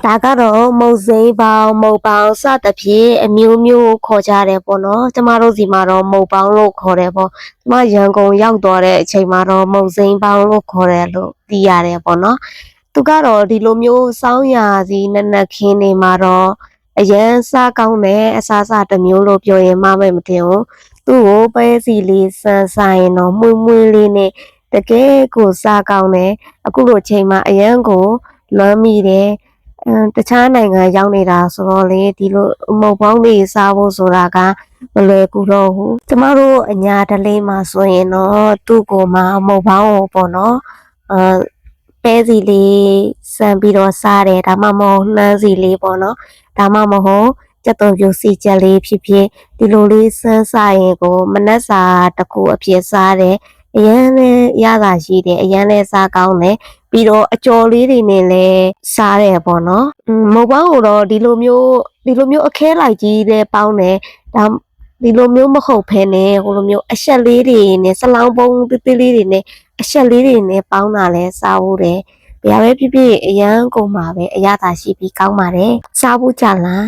ဒါကတော့မုတ်စိမ်းပေါင်းမုတ်ပေါင်းစသဖြင့်အမျိုးမျိုးခေါ်ကြတယ်ပေါ့နော်ကျမတို့စီမှာတော့မုတ်ပေါင်းလို့ခေါ်တယ်ပေါ့ကျမရန်ကုန်ရောက်သွားတဲ့အချိန်မှာတော့မုတ်စိမ်းပေါင်းလို့ခေါ်တယ်လို့သိရတယ်ပေါ့နော်သူကတော့ဒီလိုမျိုးစောင်းရာစီနက်နက်ခင်းနေမှာတော့အရန်စားကောင်းတဲ့အစားအစာတစ်မျိုးလို့ပြောရင်မှားမယ်မထင်ဘူးသူ့ကိုပဲစီလေးစမ်းစားရင်တော့မှုန့်မှုန့်လေးနဲ့တကယ်ကိုစားကောင်းတယ်အခုလိုချိန်မှာအရန်ကိုလွမ်းမိတယ်တခြားနိုင်ငံရောက်နေတာဆိုတော့လေဒီလိုမုတ်ပေါင်းတွေစားဖို့ဆိုတာကမလွယ်ကူတော့ဘူးကျမတို့အညာတလေးမှာဆိုရင်တော့သူ့ကိုမှမုတ်ပေါင်းကိုပေါ့နော်ပဲစီလေးစမ်းပြီးတော့စားတယ်ဒါမှမဟုတ်နှမ်းစီလေးပေါ့နော်ဒါမှမဟုတ်ကြက်သွန်ပြူစီချက်လေးဖြစ်ဖြစ်ဒီလိုလေးစမ်းစားရင်ကိုမနက်စာတစ်ခုအဖြစ်စားတယ်အရန်လည်းရတာရှိတယ်အရန်လည်းစားကောင်းတယ်ပြီးတော့အကျော်လေးတွေနဲ့လည်းစားတယ်ပေါ့နော်မုတ်ပေါင်းကိုတော့ဒီလိုမျိုးအခဲလိုက်ကြီးလည်းပေါင်းတယ်ဒါဒီလိုမျိုးမဟုတ်ဖ ೇನೆ ဟိုလိုမျိုးအချက်လေးတွေနဲ့စလောင်းပုံးသေးသေးလေးတွေနဲ့အချက်လေးတွေနဲ့ပေါင်းတာလဲစားဖို့တယ်ဘယ်ပဲဖြစ်ဖြစ်အရန်ကုန်ပါပဲအရသာရှိပြီးကောင်းပါတယ်စားဖို့ကြလား